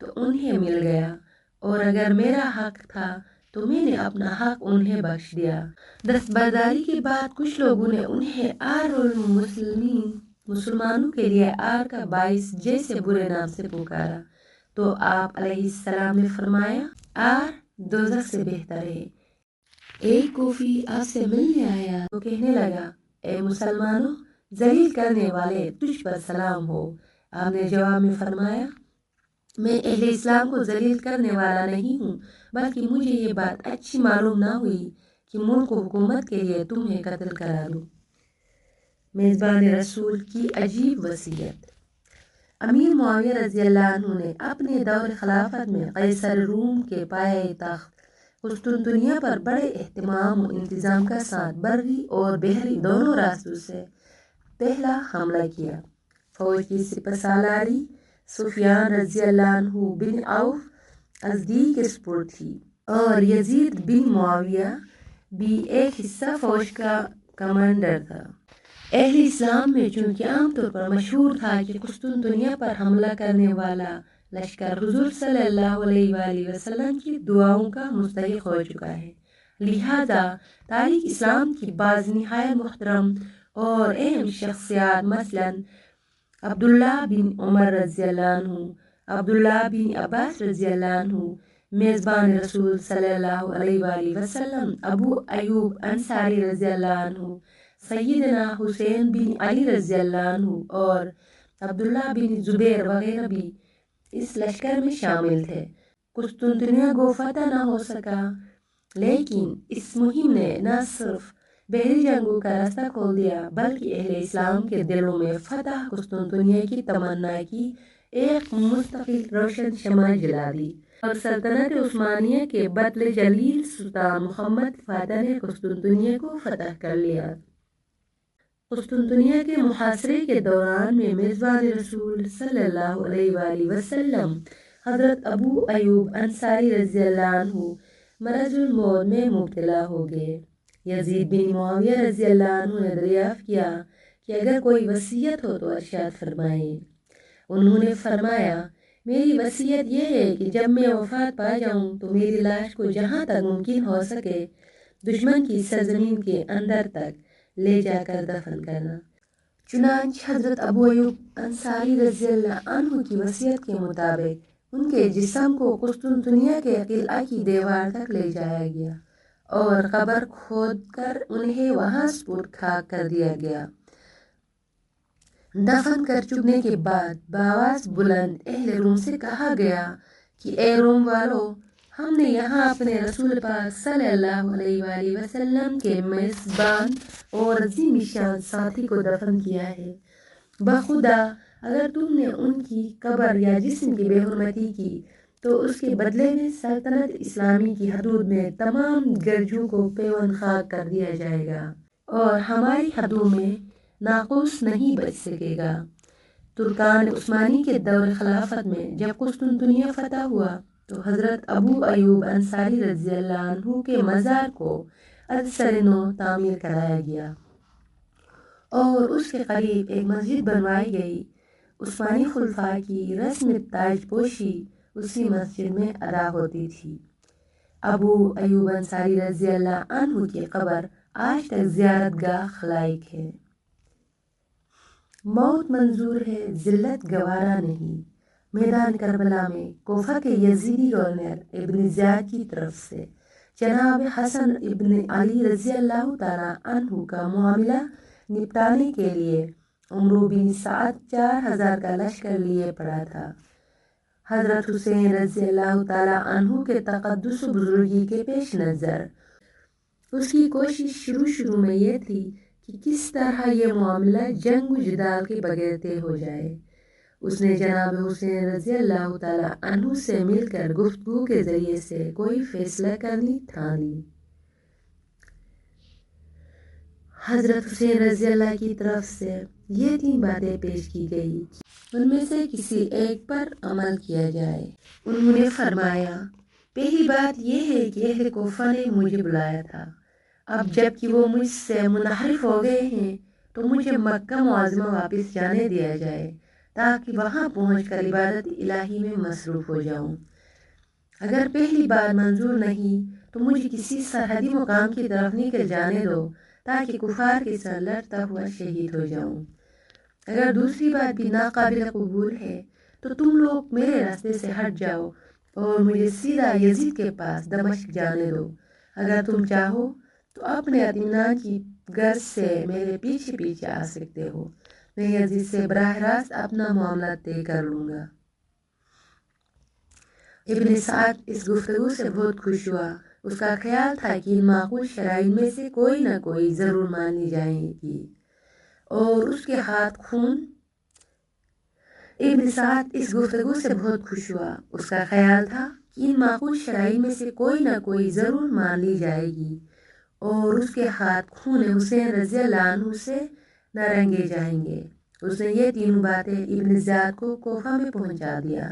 تو انہیں مل گیا، اور اگر میرا حق تھا تو میں نے اپنا حق انہیں بخش دیا۔ دستبرداری کے بعد کچھ لوگوں نے انہیں مسلمانوں کے لیے آر کا باعث جیسے برے نام سے پکارا، تو آپ علیہ السلام نے فرمایا آر دوزخ سے بہتر ہے۔ ایک کوفی آپ سے ملنے آیا تو کہنے لگا، اے مسلمانوں، ذلیل کرنے والے تجھ پر سلام ہو۔ آپ نے جواب میں فرمایا، میں اہل اسلام کو ذلیل کرنے والا نہیں ہوں، بلکہ مجھے یہ بات اچھی معلوم نہ ہوئی کہ ملک و حکومت کے لیے تمہیں قتل کرا دوں۔ میزبان رسول کی عجیب وصیت۔ امیر معاویہ رضی اللہ عنہ نے اپنے دور خلافت میں قیصر روم کے پایہ تخت قسطنطنیہ پر بڑے اہتمام و انتظام کا ساتھ بری اور بحری دونوں راستوں سے پہلا حملہ کیا۔ فوج کی سپہ سالاری سفیان رضی اللہ عنہ بن عوف ازدی کے سپرد تھی، اور یزید بن معاویہ بھی ایک حصہ فوج کا کمانڈر تھا۔ اہل اسلام میں چونکہ عام طور پر مشہور تھا کہ قسطنطنیہ پر حملہ کرنے والا لشکر حضور صلی اللہ علیہ وآلہ وسلم کی دعاؤں کا مستحق ہو چکا ہے، لہذا تاریخ اسلام کی بعض نہایت محترم اور اہم شخصیات مثلاً عبداللہ بن عمر رضی اللہ عنہ، عبداللہ بن عباس رضی اللہ عنہ، میزبان رسول صلی اللہ علیہ وآلہ وسلم ابو ایوب انصاری رضی اللہ عنہ، سیدنا حسین بن علی رضی اللہ عنہ اور عبداللہ بن زبیر وغیرہ بھی اس لشکر میں شامل تھے۔ قسطنطنیہ گو فتح نہ ہو سکا، لیکن اس مہم نے نہ صرف بحری جنگوں کا راستہ کھول دیا بلکہ اہل اسلام کے دلوں میں فتح قسطنطنیہ کی تمنا کی ایک مستقل روشن شمع جلا دی، اور سلطنت عثمانیہ کے بطل جلیل سلطان محمد فاتح نے قسطنطنیہ کو فتح کر لیا۔ قسطنطنیہ کے محاصرے کے دوران میں میزبان رسول صلی اللہ علیہ وآلہ وسلم حضرت ابو ایوب انصاری رضی اللہ عنہ مرض الموت میں مبتلا ہو گئے۔ یزید بن معاویہ رضی اللہ عنہ نے دریافت کیا کہ اگر کوئی وصیت ہو تو ارشاد فرمائیں۔ انہوں نے فرمایا، میری وصیت یہ ہے کہ جب میں وفات پا جاؤں تو میری لاش کو جہاں تک ممکن ہو سکے دشمن کی سرزمین کے اندر تک لے جا کر دفن کرنا۔ چنانچہ حضرت ابو ایوب انصاری رضی اللہ عنہ کی وصیت کے مطابق ان کے جسم کو قسطنطنیہ کے قلعہ کی دیوار تک لے جایا گیا اور قبر کھود کر انہیں وہاں سپرد خاک کر دیا گیا۔ دفن کر چکنے کے بعد بآواز بلند اہل روم سے کہا گیا کہ اے روم والو، ہم نے یہاں اپنے رسول پاک صلی اللہ علیہ وآلہ وسلم کے میزبان اور عظیم شان ساتھی کو دفن کیا ہے۔ بخدا اگر تم نے ان کی قبر یا جسم کی بے حرمتی کی تو اس کے بدلے میں سلطنت اسلامی کی حدود میں تمام گرجوں کو پیوند خاک کر دیا جائے گا اور ہماری حدوں میں ناقوس نہیں بچ سکے گا۔ ترکان عثمانی کے دور خلافت میں جب قسطنطنیہ فتح ہوا تو حضرت ابو ایوب انصاری رضی اللہ عنہ کے مزار کو از سر نو تعمیر کرایا گیا اور اس کے قریب ایک مسجد بنوائی گئی۔ عثمانی خلفاء کی رسم تاج پوشی اسی مسجد میں ادا ہوتی تھی۔ ابو ایوب انصاری رضی اللہ عنہ کی قبر آج تک زیارت گاہ لائق ہے۔ موت منظور ہے، ذلت گوارا نہیں۔ میدان کربلا میں کوفہ کے یزیدی گورنر ابن زیاد کی طرف سے جناب حسن ابن علی رضی اللہ تعالیٰ عنہ کا معاملہ نپٹانے کے لیے عمرو بن سعد 4000 کا لشکر لیے پڑا تھا۔ حضرت حسین رضی اللہ تعالیٰ عنہ کے تقدس و بزرگی کے پیش نظر اس کی کوشش شروع میں یہ تھی کہ کس طرح یہ معاملہ جنگ و جدال کے بغیر طے ہو جائے۔ اس نے جناب حسین رضی اللہ تعالیٰ عنہ سے مل کر گفتگو کے ذریعے سے کوئی فیصلہ کرنی ٹھان لی۔ حضرت حسین رضی اللہ کی طرف سے یہ 3 باتیں پیش کی گئی کہ ان میں سے کسی ایک پر عمل کیا جائے۔ انہوں نے فرمایا، پہلی بات یہ ہے کہ اہل کوفہ نے مجھے بلایا تھا، اب جب کہ وہ مجھ سے منحرف ہو گئے ہیں تو مجھے مکہ معظمہ واپس جانے دیا جائے تاکہ وہاں پہنچ کر عبادت الہی میں مصروف ہو جاؤں۔ اگر پہلی بات منظور نہیں تو مجھے کسی سرحدی مقام کی طرف نکل جانے دو تاکہ کفار کے ساتھ لڑتا ہوا شہید ہو جاؤں۔ اگر دوسری بات بھی ناقابل قبول ہے تو تم لوگ میرے راستے سے ہٹ جاؤ اور مجھے سیدھا یزید کے پاس دمشق جانے دو۔ اگر تم چاہو تو اپنے اطمینان کی غرض سے میرے پیچھے پیچھے آ سکتے ہو، میں یزید سے براہ راست اپنا معاملہ طے کر لوں گا۔ ابن سعد اس گفتگو سے بہت خوش ہوا۔ اس کا خیال تھا کہ ان معقول شرائط میں سے کوئی نہ کوئی ضرور مان لی جائے گی اور اس کے ہاتھ خون ابن سعد اس گفتگو سے بہت خوش ہوا۔ اس کا خیال تھا کہ ان معقول شرائط میں سے کوئی نہ کوئی ضرور مان لی جائے گی اور اس کے ہاتھ خون حسین رضی اللہ عنہ سے نہ رنگے جائیں گے۔ اس نے یہ تینوں باتیں ابن زیاد کو کوفہ میں پہنچا دیا۔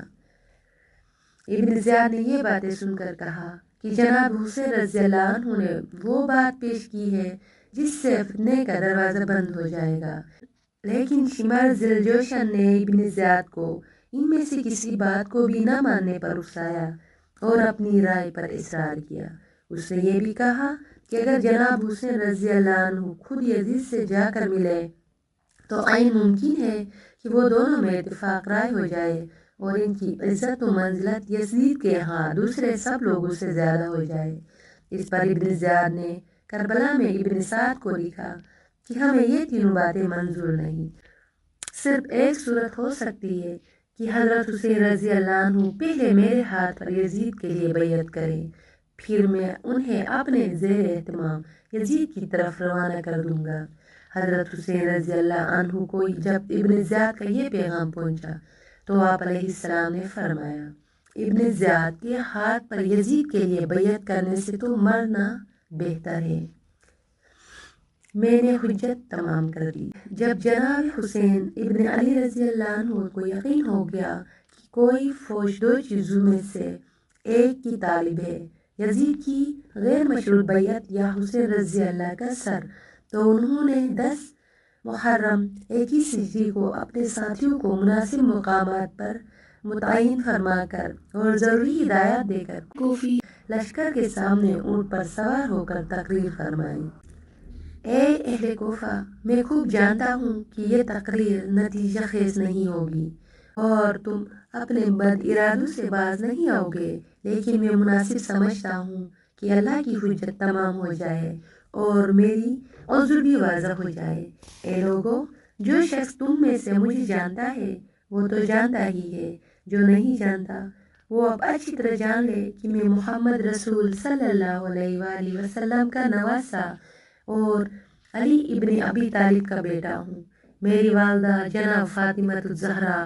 ابن زیاد نے یہ باتیں سن کر کہا کہ جناب حسین رضی اللہ عنہ نے وہ بات پیش کی ہے جس سے فتنے کا دروازہ بند ہو جائے گا، لیکن شمر ذوالجوشن نے ابن زیاد کو ان میں سے کسی بات کو بھی نہ ماننے پر اکسایا اور اپنی رائے پر اصرار کیا۔ اس نے یہ بھی کہا کہ اگر جناب حسین رضی اللہ عنہ خود یزید سے جا کر ملے تو عین ممکن ہے کہ وہ دونوں میں اتفاق رائے ہو جائے اور ان کی عزت و منزلت یزید کے ہاں دوسرے سب لوگوں سے زیادہ ہو جائے۔ اس پر ابن زیاد نے کربلا میں ابن سعد کو لکھا کہ ہمیں یہ تینوں باتیں منظور نہیں، صرف ایک صورت ہو سکتی ہے کہ حضرت حسین رضی اللہ عنہ پہلے میرے ہاتھ پر یزید کے لیے بیعت کریں، پھر میں انہیں اپنے زیر اہتمام یزید کی طرف روانہ کر دوں گا۔ حضرت حسین رضی اللہ عنہ کو جب ابن زیاد کا یہ پیغام پہنچا تو آپ علیہ السلام نے فرمایا، ابن زیاد کے ہاتھ پر یزید کے لیے بیعت کرنے سے تو مرنا بہتر ہے۔ میں نے حجت تمام کر دی۔ جب جناب حسین ابن علی رضی اللہ عنہ کو یقین ہو گیا کہ کوئی فوج دو چیزوں میں سے ایک کی طالب ہے، یزید کی غیر مشروط بیعت یا حسین رضی اللہ کا سر، تو انہوں نے 10 محرم 21 ہجری کو اپنے ساتھیوں کو مناسب مقامات پر متعین فرما کر اور ضروری ہدایات دے کر کوفی لشکر کے سامنے اونٹ پر سوار ہو کر تقریر فرمائی۔ اے اہل کوفہ، میں خوب جانتا ہوں کہ یہ تقریر نتیجہ خیز نہیں ہوگی اور تم اپنے بد ارادوں سے باز نہیں آؤ گے، لیکن میں مناسب سمجھتا ہوں کہ اللہ کی حجت تمام ہو جائے اور میری عذر بھی واضح ہو جائے۔ اے لوگو، جو شخص تم میں سے مجھے جانتا ہے وہ تو جانتا ہی ہے، جو نہیں جانتا وہ اب اچھی طرح جان لے کہ میں محمد رسول صلی اللہ علیہ وآلہ وسلم کا نواسہ اور علی ابن ابی طالب کا بیٹا ہوں۔ میری والدہ جناب فاطمہ الزہرا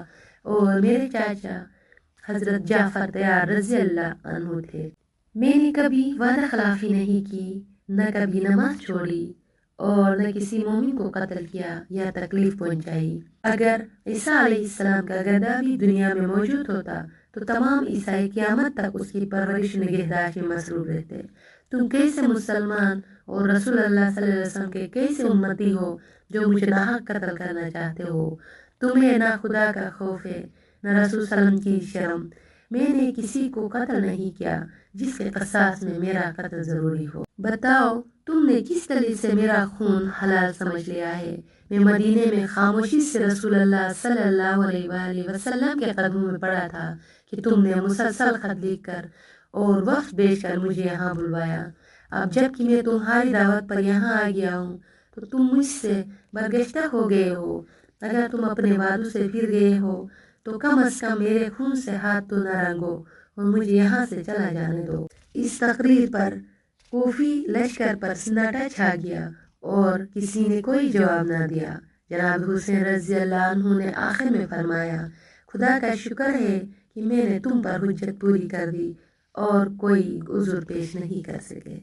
اور میرے چاچا حضرت جعفر طیار رضی اللہ عنہ تھے۔ میں نے کبھی وعدہ خلافی نہیں کی، نہ کبھی نماز چھوڑی اور نہ کسی مومن کو قتل کیا یا تکلیف پہنچائی۔ اگر عیسیٰ علیہ السلام کا گدا بھی دنیا میں موجود ہوتا تو تمام عیسائی قیامت تک اس کی پرورش نگہداشت میں مصروف رہتے۔ تم کیسے مسلمان اور رسول اللہ صلی اللہ علیہ وسلم کے کیسے امتی ہو جو مجھے ناحق قتل کرنا چاہتے ہو؟ تمہیں نہ خدا کا خوف ہے نہ رسول صلی اللہ علیہ وسلم کی شرم۔ میں نے کسی کو قتل نہیں کیا جس کے قصاص میں میرا قتل ضروری ہو۔ بتاؤ تم نے کس دلیل سے میرا خون حلال سمجھ لیا ہے؟ میں مدینے میں خاموشی سے رسول اللہ صلی اللہ علیہ وآلہ وسلم کے قدموں میں پڑا تھا کہ تم نے مسلسل خط لکھ کر اور وفد بھیج کر مجھے یہاں بلوایا۔ اب جب کہ میں تمہاری دعوت پر یہاں آ گیا ہوں تو تم مجھ سے برگشتہ ہو گئے ہو۔ اگر تم اپنے وعدوں سے پھر گئے ہو تو کم از کم میرے خون سے ہاتھ تو نہ رنگو اور مجھے یہاں سے چلا جانے دو۔ اس تقریر پر کوفی لشکر پر سناٹا چھا گیا اور کسی نے کوئی جواب نہ دیا۔ جناب حسین رضی اللہ عنہ نے آخر میں فرمایا، خدا کا شکر ہے کہ میں نے تم پر حجت پوری کر دی اور کوئی عذر پیش نہیں کر سکے۔